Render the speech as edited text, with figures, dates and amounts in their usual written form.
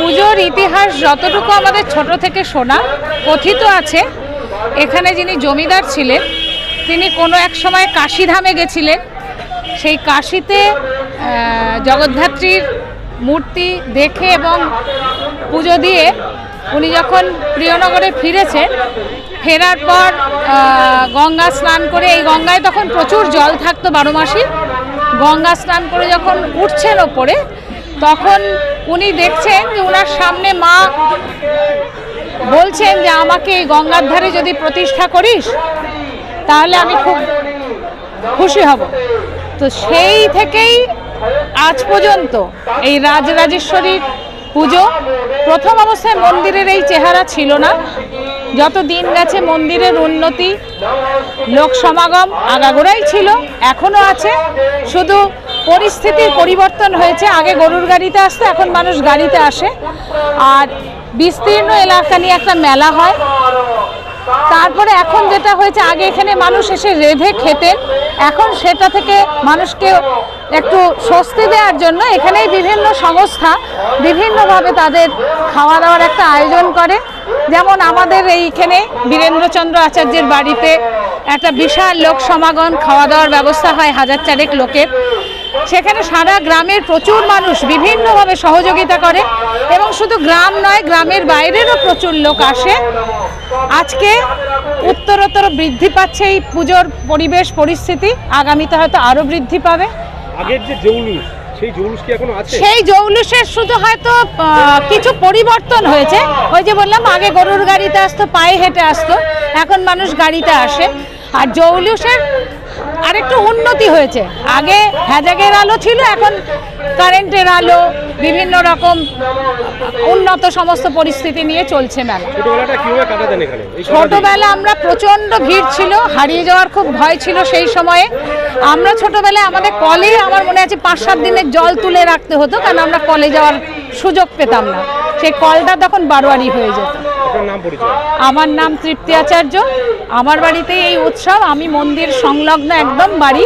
পুজোর ইতিহাস যতটুকু আমাদের ছোট থেকে শোনা, কথিত আছে এখানে যিনি জমিদার ছিলেন তিনি কোনো এক সময় কাশীধামে গেছিলেন। সেই কাশীতে জগদ্ধাত্রীর মূর্তি দেখে এবং পুজো দিয়ে উনি যখন প্রিয়নগরে ফিরেছেন, ফেরার পর গঙ্গা স্নান করে, এই গঙ্গায় তখন প্রচুর জল থাকতো 12 মাসই, গঙ্গা স্নান করে যখন উঠছেন ওপরে তখন উনি দেখছেন যে ওনার সামনে মা বলছেন যে আমাকে এই গঙ্গার ধারে যদি প্রতিষ্ঠা করিস তাহলে আমি খুব খুশি হব। তো সেই থেকেই আজ পর্যন্ত এই রাজরাজেশ্বরীর পুজো, প্রথম অবস্থায় মন্দিরের এই চেহারা ছিল না, যত দিন গেছে মন্দিরের উন্নতি, লোক সমাগম আগাগোড়াই ছিল, এখনও আছে, শুধু পরিস্থিতির পরিবর্তন হয়েছে। আগে গরুর গাড়িতে আসতো, এখন মানুষ গাড়িতে আসে। আর বিস্তীর্ণ এলাকা নিয়ে একটা মেলা হয়। তারপরে এখন যেটা হয়েছে, আগে এখানে মানুষ এসে রেঁধে খেতেন, এখন সেটা থেকে মানুষকে একটু স্বস্তি দেওয়ার জন্য এখানেই বিভিন্ন সংস্থা বিভিন্নভাবে তাদের খাওয়া দাওয়ার একটা আয়োজন করে। যেমন আমাদের এইখানে বীরেন্দ্রচন্দ্র আচার্যের বাড়িতে একটা বিশাল লোক সমাগম, খাওয়া দাওয়ার ব্যবস্থা হয় 1000 লোকের। সেখানে সারা গ্রামের প্রচুর মানুষ বিভিন্নভাবে সহযোগিতা করে এবং শুধু গ্রাম নয়, গ্রামের বাইরেরও প্রচুর লোক আসে। আজকে উত্তরোত্তর বৃদ্ধি পাচ্ছে এই পুজোর পরিবেশ পরিস্থিতি, আগামীতে হয়তো আরও বৃদ্ধি পাবে। আগের যে জৌলুস, সেই জৌলুস কি এখন আছে? সেই জৌলুসের শুধু হয়তো কিছু পরিবর্তন হয়েছে। ওই যে বললাম, আগে গরুর গাড়িতে আসতো, পায়ে হেঁটে আসতো, এখন মানুষ গাড়িতে আসে। আর জৌলুসের আরেকটু উন্নতি হয়েছে, আগে হ্যাজাগের আলো ছিল, এখন কারেন্টের আলো, বিভিন্ন রকম উন্নত সমস্ত পরিস্থিতি নিয়ে চলছে মেলা। ছোটবেলাটা কিভাবে কাটাতেন এখানে? ছোটবেলা আমরা প্রচণ্ড ভিড় ছিল, হারিয়ে যাওয়ার খুব ভয় ছিল সেই সময়ে। আমরা ছোটবেলায় আমাদের কলে, আমার মনে আছে 5-7 দিনের জল তুলে রাখতে হতো, কারণ আমরা কলে যাওয়ার সুযোগ পেতাম না। সেই কলটা তখন বারোয়ারি হয়ে যেত। আমার নাম তৃপ্তি আচার্য, আমার বাড়িতেই এই উৎসব, আমি মন্দির সংলগ্ন একদম বাড়ি।